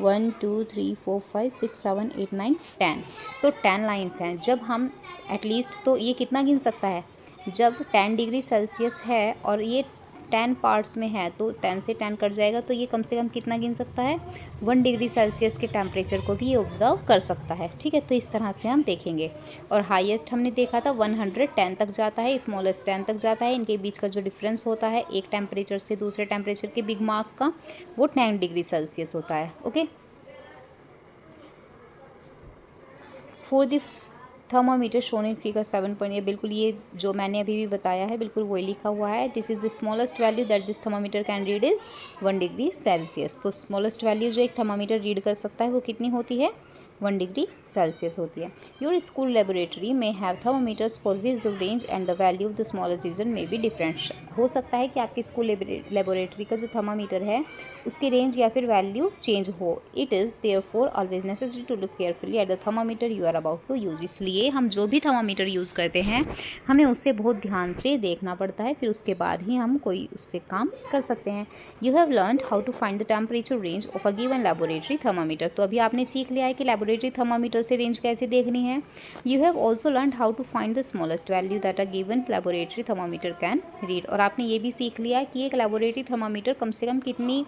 1 2 3 4 5 6 7 8 9 10। तो 10 लाइन्स हैं। जब हम एटलीस्ट, तो ये कितना गिन सकता है, जब 10 डिग्री सेल्सियस है और ये 10 पार्ट्स में है तो 10 से 10 कट जाएगा, तो ये कम से कम कितना गिन सकता है, 1 डिग्री सेल्सियस के टेम्परेचर को भी ये ऑब्जर्व कर सकता है। ठीक है, तो इस तरह से हम देखेंगे। और हाईएस्ट हमने देखा था 110 तक जाता है, स्मॉलेस्ट 10 तक जाता है। इनके बीच का जो डिफरेंस होता है एक टेम्परेचर से दूसरे टेम्परेचर के बिग मार्क का, वो 10 डिग्री सेल्सियस होता है। Okay, for the thermometer shown in figure 7. बिल्कुल ये जो मैंने अभी भी बताया है बिल्कुल वही लिखा हुआ है। This is the smallest value that this thermometer can read is 1 degree Celsius. तो स्मॉलेस्ट वैल्यू जो एक थर्मामीटर रीड कर सकता है वो कितनी होती है, 1 डिग्री सेल्सियस होती है। योर स्कूल लेबोरेटरी में have thermometers for which the range and the value of the smallest division में भी डिफरेंट। हो सकता है कि आपके स्कूल लेबोरेटरी का जो थर्मामीटर है उसकी रेंज या फिर वैल्यू चेंज हो। It is therefore always necessary to look carefully at the thermometer you are about to use. इसलिए हम जो भी थर्मामीटर यूज़ करते हैं हमें उससे बहुत ध्यान से देखना पड़ता है, फिर उसके बाद ही हम कोई उससे काम कर सकते हैं। You have learned how to find the temperature range of a given laboratory thermometer. तो अभी आपने सीख लिया है कि लेबोरेटरी थर्मामीटर से रेंज कैसे देखनी है। You have also learn how to find the smallest value that a given laboratory thermometer can read. और आपने ये भी सीख लिया कि एक लेबोरेटरी थर्मामीटर कम से कम कितनी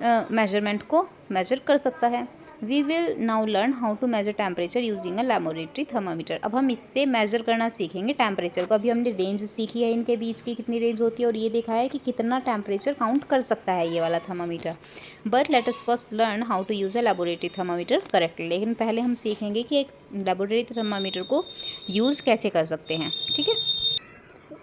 मेजरमेंट को मेजर कर सकता है। We will now learn how to measure temperature using a laboratory thermometer. अब हम इससे मेजर करना सीखेंगे टेम्परेचर को। अभी हमने रेंज सीखी है इनके बीच की कितनी रेंज होती है और ये देखा है कि कितना टेम्परेचर काउंट कर सकता है ये वाला thermometer. But let us first learn how to use a laboratory thermometer correctly. लेकिन पहले हम सीखेंगे कि एक लेबोरेटरी थर्मामीटर को यूज़ कैसे कर सकते हैं, ठीक है।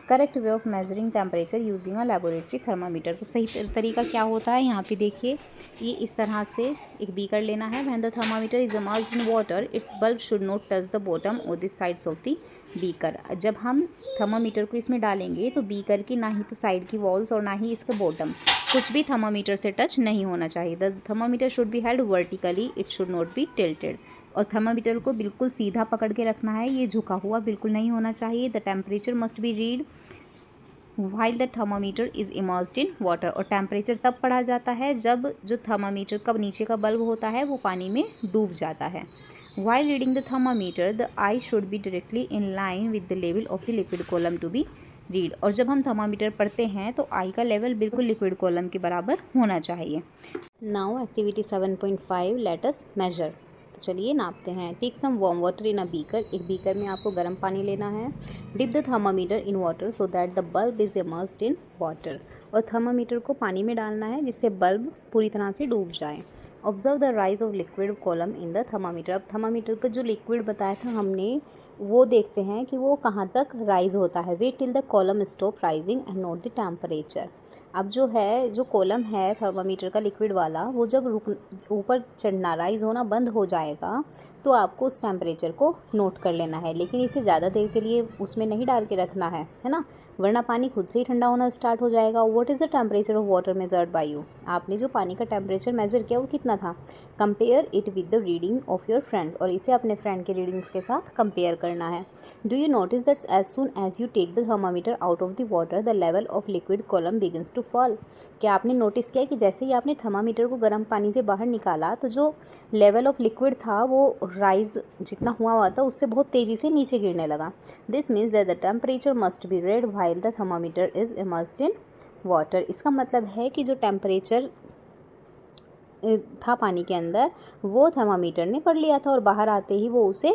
Correct way of measuring temperature using a laboratory thermometer. तो सही तरीका क्या होता है, यहाँ पे देखिए ये इस तरह से एक बीकर लेना है। When the thermometer is immersed in water its bulb should not touch the bottom और the sides of the beaker. जब हम थर्मामीटर को इसमें डालेंगे तो बीकर की ना ही तो साइड की वॉल्स और ना ही इसके बॉटम कुछ भी थर्मामीटर से टच नहीं होना चाहिए। The thermometer should be held vertically, it should not be tilted. और थर्मामीटर को बिल्कुल सीधा पकड़ के रखना है, ये झुका हुआ बिल्कुल नहीं होना चाहिए। The temperature must be read while the thermometer is immersed in water. और टेम्परेचर तब पढ़ा जाता है जब जो थर्मामीटर का नीचे का बल्ब होता है वो पानी में डूब जाता है। While reading the thermometer the eye should be directly in line with the level of the liquid column to be read. और जब हम थर्मामीटर पढ़ते हैं तो आई का लेवल बिल्कुल लिक्विड कॉलम के बराबर होना चाहिए। Now activity 7.5 let us measure. तो चलिए नापते हैं। Take some warm water in a beaker. एक बीकर में आपको गर्म पानी लेना है। Dip the thermometer in water so that the bulb is immersed in water. और थर्मामीटर को पानी में डालना है जिससे बल्ब पूरी तरह से डूब जाए। Observe the rise of liquid column in the thermometer. अब थर्मामीटर का जो लिक्विड बताया था हमने वो देखते हैं कि वो कहाँ तक राइज होता है। Wait till the column stop rising and note the temperature. अब जो कॉलम है थर्मामीटर का लिक्विड वाला वो जब ऊपर चढ़ना राइज होना बंद हो जाएगा तो आपको उस टेम्परेचर को नोट कर लेना है। लेकिन इसे ज़्यादा देर के लिए उसमें नहीं डाल के रखना है ना, वरना पानी खुद से ही ठंडा होना स्टार्ट हो जाएगा। What is the temperature of water measured by you. आपने जो पानी का टेम्परेचर मेजर किया वो कितना था। Compare it with the reading of your friends. और इसे अपने फ्रेंड के रीडिंग्स के साथ कंपेयर करना है। Do you notice that as soon as you take the thermometer out of the water the level of liquid column begins to fall. क्या आपने नोटिस किया कि जैसे ही आपने थर्मामीटर को गर्म पानी से बाहर निकाला तो जो लेवल ऑफ लिक्विड था वो राइज जितना हुआ था उससे बहुत तेज़ी से नीचे गिरने लगा। This means that the temperature must be red while the thermometer is immersed in water. इसका मतलब है कि जो टेम्परेचर था पानी के अंदर वो थर्मामीटर ने पढ़ लिया था और बाहर आते ही वो उसे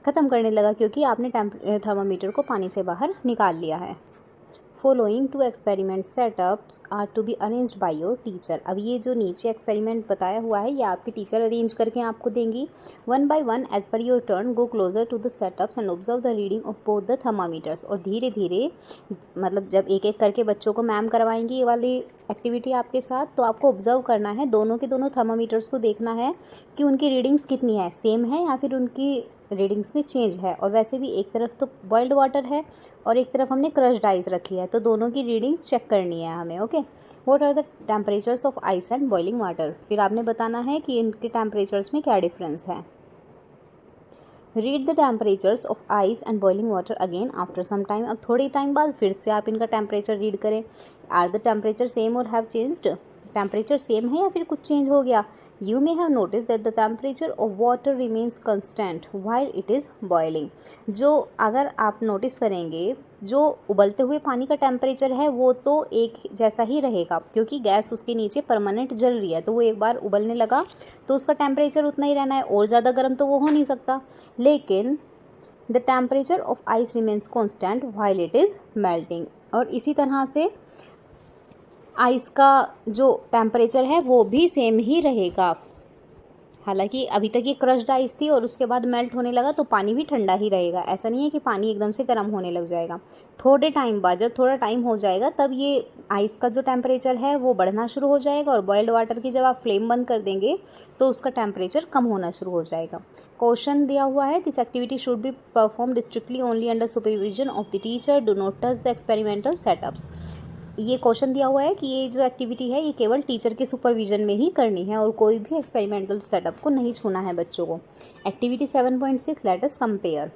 ख़त्म करने लगा क्योंकि आपने थर्मामीटर को पानी से बाहर निकाल लिया है। Following two experiment setups are to be arranged by your teacher. अब ये जो नीचे एक्सपेरिमेंट बताया हुआ है ये आपकी टीचर अरेंज करके आपको देंगी। One by one as per your turn go closer to the setups and observe the reading of both the thermometers. और धीरे धीरे मतलब जब एक एक करके बच्चों को मैम करवाएंगी ये वाली एक्टिविटी आपके साथ तो आपको ऑब्जर्व करना है, दोनों के दोनों थर्मामीटर्स को देखना है कि उनकी रीडिंग्स कितनी है, सेम है या फिर उनकी रीडिंग्स में चेंज है। और वैसे भी एक तरफ तो बॉइल्ड वाटर है और एक तरफ हमने क्रश्ड आइस रखी है तो दोनों की रीडिंग्स चेक करनी है हमें। Okay, what are the temperatures of ice and boiling water. फिर आपने बताना है कि इनके टेम्परेचर्स में क्या डिफरेंस है। Read the temperatures of ice and boiling water again after some time. अब थोड़ी टाइम बाद फिर से आप इनका टेम्परेचर रीड करें। Are the temperature same or have changed. Temperature same है या फिर कुछ चेंज हो गया। You may have noticed that the temperature of water remains constant while it is boiling। जो अगर आप नोटिस करेंगे जो उबलते हुए पानी का टेम्परेचर है वो तो एक जैसा ही रहेगा क्योंकि गैस उसके नीचे परमानेंट जल रही है तो वो एक बार उबलने लगा तो उसका टेम्परेचर उतना ही रहना है, और ज़्यादा गर्म तो वो हो नहीं सकता। लेकिन the temperature of ice remains constant while it is melting। और इसी तरह से आइस का जो टेम्परेचर है वो भी सेम ही रहेगा। हालांकि अभी तक ये क्रश्ड आइस थी और उसके बाद मेल्ट होने लगा तो पानी भी ठंडा ही रहेगा। ऐसा नहीं है कि पानी एकदम से गर्म होने लग जाएगा। थोड़े टाइम बाद जब थोड़ा टाइम हो जाएगा तब ये आइस का जो टेम्परेचर है वो बढ़ना शुरू हो जाएगा और बॉइल्ड वाटर की जब आप फ्लेम बंद कर देंगे तो उसका टेम्परेचर कम होना शुरू हो जाएगा। क्वेश्चन दिया हुआ है this activity should be performed strictly only under supervision of the teacher, do not touch the experimental setups. ये क्वेश्चन दिया हुआ है कि ये जो एक्टिविटी है ये केवल टीचर के सुपरविजन में ही करनी है और कोई भी एक्सपेरिमेंटल सेटअप को नहीं छूना है बच्चों को। Activity 7.6 let us compare.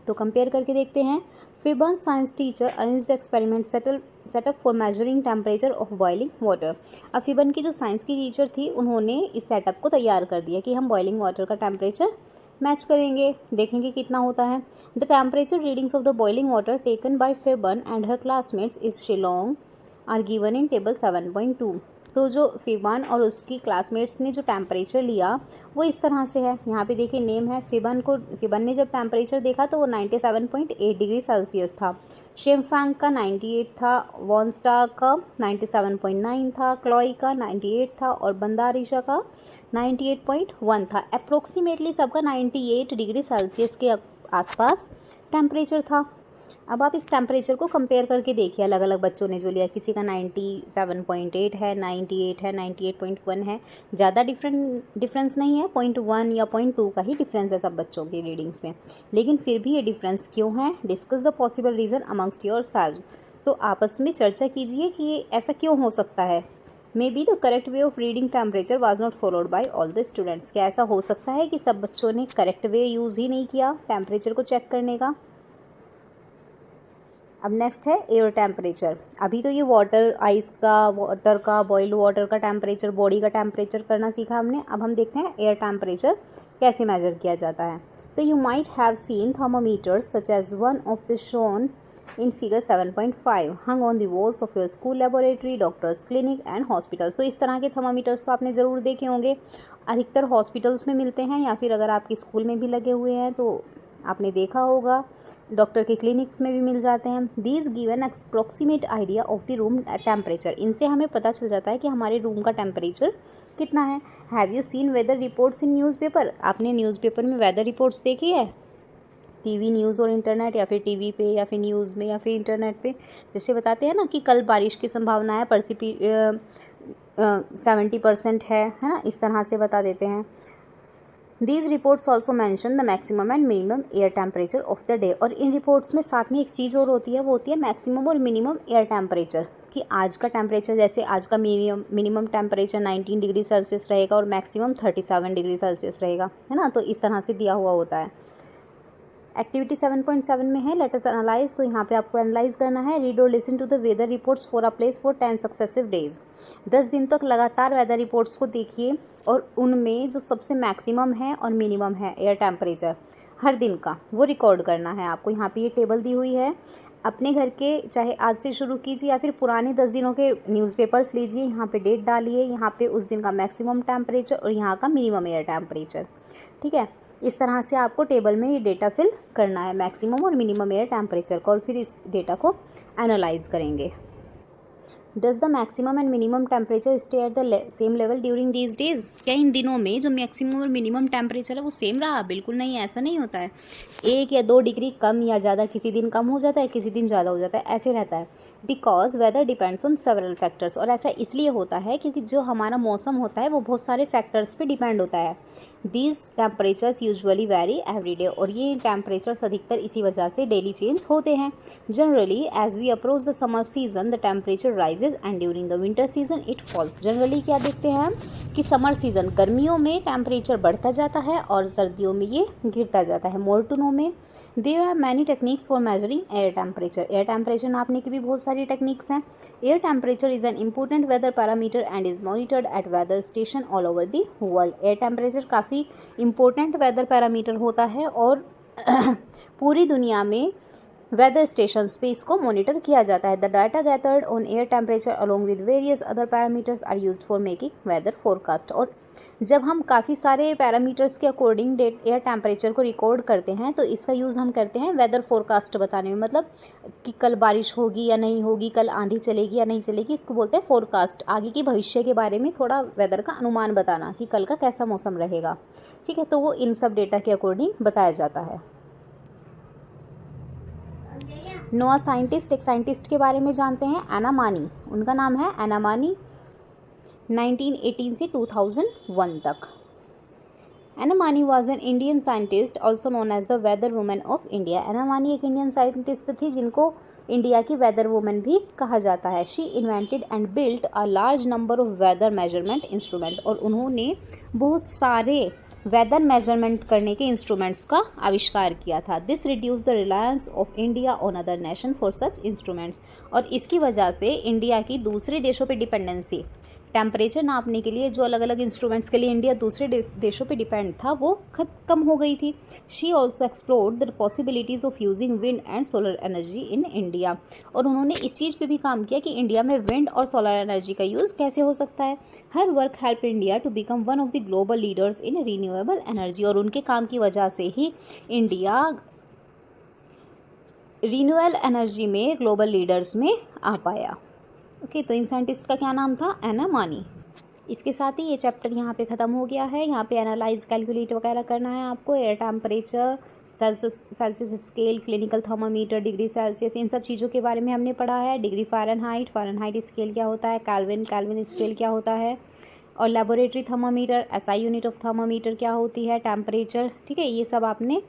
तो कंपेयर करके देखते हैं। Phiban science teacher arranged experiment setup for measuring temperature of boiling water. अब फिबन की जो साइंस की टीचर थी उन्होंने इस सेटअप को तैयार कर दिया कि हम बॉइलिंग वाटर का टेम्परेचर मैच करेंगे, देखेंगे कितना होता है। The temperature readings of the boiling water taken by Phiban and her classmates is Shillong are given in table 7.2। तो जो फिबन और उसकी क्लासमेट्स ने जो टेम्परेचर लिया वो इस तरह से है। यहाँ पे देखिए नेम है फिबन ने जब टेम्परेचर देखा तो वो 97.8 डिग्री सेल्सियस था। शेमफैंग का 98 था, वॉन्स्टा का 97.9 था, क्लॉई का 98 था और बंदारिशा का 98.1 था। अप्रोक्सीमेटली सबका 98 डिग्री सेल्सियस के आसपास टेम्परेचर था। अब आप इस टेम्परेचर को कंपेयर करके देखिए, अलग अलग बच्चों ने जो लिया, किसी का 97.8 है, 98 है, 98.1 है। ज़्यादा डिफरेंस नहीं है, 0.1 या 0.2 का ही डिफरेंस है सब बच्चों की रीडिंग्स में। लेकिन फिर भी ये डिफरेंस क्यों है? Discuss the possible reason amongst your selves. तो आपस में चर्चा कीजिए कि ये ऐसा क्यों हो सकता है। May be the correct way of reading temperature was not followed by all the students. क्या ऐसा हो सकता है कि सब बच्चों ने करेक्ट वे यूज़ ही नहीं किया टेम्परेचर को चेक करने का। अब नेक्स्ट है एयर टेम्परेचर। अभी तो ये वाटर का बॉइल्ड वाटर का टेम्परेचर, बॉडी का टेम्परेचर करना सीखा हमने। अब हम देखते हैं एयर टेम्परेचर कैसे मेजर किया जाता है। तो you might have seen thermometers such as one of the shown in figure 7.5 hung on the walls of your school laboratory, doctor's clinic and hospitals. तो इस तरह के थर्मोमीटर्स तो आपने ज़रूर देखे होंगे, अधिकतर हॉस्पिटल्स में मिलते हैं या फिर अगर आपके स्कूल में भी लगे हुए हैं तो आपने देखा होगा, डॉक्टर के क्लिनिक्स में भी मिल जाते हैं। These give an approximate idea of the room temperature. इनसे हमें पता चल जाता है कि हमारे रूम का टेम्परेचर कितना है। Have you seen weather reports in newspaper? आपने न्यूज़पेपर में वेदर रिपोर्ट्स देखी है? टीवी न्यूज़ और इंटरनेट, या फिर टीवी पे या फिर न्यूज़ में या फिर इंटरनेट पे जैसे बताते हैं ना कि कल बारिश की संभावना है, 70% है ना, इस तरह से बता देते हैं। These reports also mention the maximum and minimum air temperature of the day। और इन रिपोर्ट्स में साथ में एक चीज़ और होती है, वो होती है मैक्सिमम और मिनिमम एयर टेम्परेचर। कि आज का टेम्परेचर, जैसे आज का मिनिमम टेम्परेचर 19 डिग्री सेल्सियस रहेगा और मैक्सिमम 37 डिग्री सेल्सियस रहेगा, है ना। तो इस तरह से दिया हुआ होता है। एक्टिविटी 7.7 में है लेट अस एनालाइज। तो यहाँ पे आपको एनालाइज करना है। Read or listen to the weather reports for a place for 10 successive days. 10 दिन तक लगातार वेदर रिपोर्ट्स को देखिए और उनमें जो सबसे मैक्सिमम है और मिनिमम है एयर टेम्परेचर हर दिन का, वो रिकॉर्ड करना है आपको। यहाँ पे ये टेबल दी हुई है, अपने घर के चाहे आज से शुरू कीजिए या फिर पुराने 10 दिनों के न्यूज़पेपर्स लीजिए, यहाँ पे डेट डालिए, यहाँ पे उस दिन का मैक्सिमम टेम्परेचर और यहाँ का मिनिमम एयर टेम्परेचर। ठीक है, इस तरह से आपको टेबल में ये डेटा फिल करना है, मैक्सिमम और मिनिमम एयर टेम्परेचर का, और फिर इस डेटा को एनालाइज करेंगे। Does the maximum and minimum temperature stay at the same level during these days? क्या इन दिनों में जो मैक्सिमम और मिनिमम टेम्परेचर है वो सेम रहा? बिल्कुल नहीं, ऐसा नहीं होता है। 1 या 2 डिग्री कम या ज़्यादा, किसी दिन कम हो जाता है, किसी दिन ज़्यादा हो जाता है, ऐसे रहता है। Because weather depends on several factors. और ऐसा इसलिए होता है क्योंकि जो हमारा मौसम होता है वो बहुत सारे फैक्टर्स पे डिपेंड होता है। These temperatures usually very every day. और ये टेम्परेचर्स अधिकतर इसी वजह से डेली चेंज होते हैं। Generally as we approach the summer season the temperature rises and during the winter season it falls. Generally क्या देखते हैं हम कि समर सीजन, गर्मियों में टेम्परेचर बढ़ता जाता है और सर्दियों में ये गिरता जाता है। मोर टू नो में there are many techniques for measuring air temperature. Air temperature नापने की भी बहुत सारी टेक्निक्स हैं। Air temperature is an important weather parameter and is monitored at weather station all over the world. Air temperature काफ़ी important weather parameter होता है और पूरी दुनिया में वेदर स्टेशंस पे इसको मॉनिटर किया जाता है। The data gathered on air temperature along with various other parameters are used for making weather forecast. और जब हम काफ़ी सारे पैरामीटर्स के अकॉर्डिंग एयर टेम्परेचर को रिकॉर्ड करते हैं तो इसका यूज़ हम करते हैं वेदर फोरकास्ट बताने में। मतलब कि कल बारिश होगी या नहीं होगी, कल आंधी चलेगी या नहीं चलेगी, इसको बोलते हैं फोरकास्ट। आगे की भविष्य के बारे में थोड़ा वेदर का अनुमान बताना कि कल का कैसा मौसम रहेगा। ठीक है, तो वो इन सब डेटा के अकॉर्डिंग बताया जाता है। नोआ साइंटिस्ट, एक साइंटिस्ट के बारे में जानते हैं, एना मानी। उनका नाम है एना मानी। 1918 से 2001 तक। Anna Mani was an Indian scientist also known as the weather women of India. Anna Mani एक इंडियन साइंटिस्ट थी जिनको इंडिया की वेदर वुमेन भी कहा जाता है। She invented and built a large number of weather measurement instrument, और उन्होंने बहुत सारे वेदर मेजरमेंट करने के इंस्ट्रूमेंट्स का आविष्कार किया था। This reduce the Reliance of India on other nation for such instruments, और इसकी वजह से इंडिया की दूसरे देशों पे डिपेंडेंसी, टेम्परेचर नापने के लिए जो अलग अलग इंस्ट्रूमेंट्स के लिए इंडिया दूसरे देशों पे डिपेंड था, वो कम हो गई थी। She also explored the possibilities of using wind and solar energy in India, और उन्होंने इस चीज़ पे भी काम किया कि इंडिया में विंड और सोलर एनर्जी का यूज़ कैसे हो सकता है। Her work help India to become one of the global leaders in renewable energy, और उनके काम की वजह से ही इंडिया रीन्यूएबल एनर्जी में ग्लोबल लीडर्स में आ पाया। ओके, तो इन साइंटिस्ट का क्या नाम था? एना मानी। इसके साथ ही ये चैप्टर यहाँ पे ख़त्म हो गया है। यहाँ पे एनालाइज, कैलकुलेट वगैरह करना है आपको। Air temperature, Celsius scale, clinical thermometer, degree Celsius, इन सब चीज़ों के बारे में हमने पढ़ा है। डिग्री फ़ारेनहाइट स्केल क्या होता है, केल्विन स्केल क्या होता है, और laboratory thermometer, SI unit of thermometer क्या होती है, टेम्परेचर, ठीक है, ये सब आपने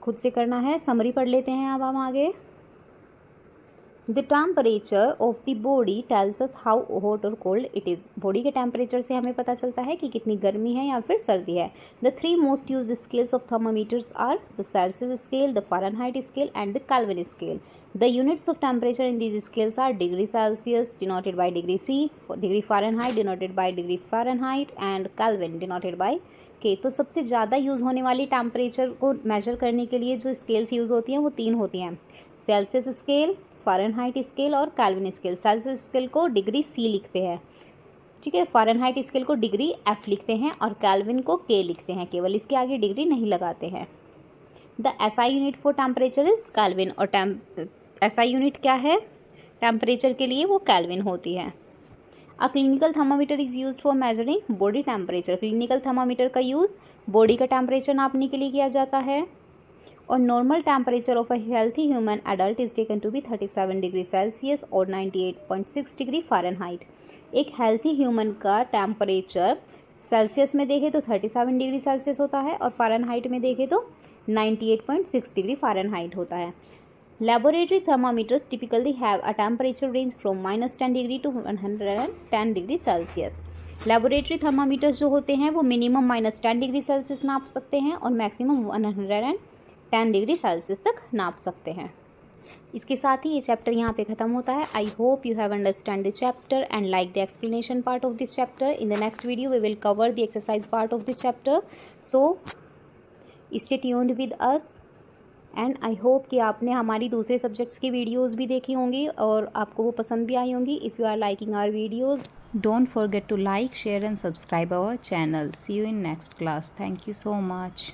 खुद से करना है। समरी पढ़ लेते हैं अब हम आगे। The temperature of the body tells us how hot or cold it is. Body के टेम्परेचर से हमें पता चलता है कि कितनी गर्मी है या फिर सर्दी है। The three most used scales of thermometers are the Celsius scale, the Fahrenheit scale and the Kelvin scale. The units of temperature in these scales are degree Celsius denoted by degree C, degree Fahrenheit denoted by degree Fahrenheit and Kelvin denoted by K. तो सबसे ज़्यादा use होने वाली temperature को major करने के लिए जो स्केल्स यूज़ होती हैं वो तीन होती हैं, सेल्सियस स्केल, फ़ारेनहाइट स्केल और केल्विन स्केल। सेल्सियस स्केल को डिग्री सी लिखते हैं, ठीक है, फ़ारेनहाइट स्केल को डिग्री एफ लिखते हैं और केल्विन को के लिखते हैं, केवल इसके आगे डिग्री नहीं लगाते हैं। The SI unit for temperature is Kelvin, और एसआई यूनिट क्या है टेम्परेचर के लिए? वो केल्विन होती है। A clinical thermometer is used for measuring body temperature. Clinical thermometer का यूज़ बॉडी का टेम्परेचर नापने के लिए किया जाता है। और normal temperature of a healthy human adult is taken to be 37 degree Celsius और 98.6 डिग्री फ़ारेनहाइट। एक हेल्थी ह्यूमन का टेम्परेचर सेल्सियस में देखें तो 37 डिग्री सेल्सियस होता है, और फ़ारेनहाइट में देखें तो 98.6 डिग्री फ़ारेनहाइट होता है। Laboratory thermometers typically have a temperature range from -10 degree to 110 degree Celsius. Laboratory thermometers जो होते हैं वो मिनिमम -10 डिग्री सेल्सियस नाप सकते हैं और मैक्सिमम 110 डिग्री सेल्सियस तक नाप सकते हैं। इसके साथ ही ये चैप्टर यहाँ पे ख़त्म होता है। I hope you have understand the chapter and like the explanation part of this chapter. In the next video we will cover the exercise part of this chapter, so stay tuned with us. And I hope कि आपने हमारी दूसरे subjects की videos भी देखी होंगी और आपको वो पसंद भी आई होंगी। If you are liking our videos, don't forget to like, share and subscribe our channel. See you in next class. Thank you so much.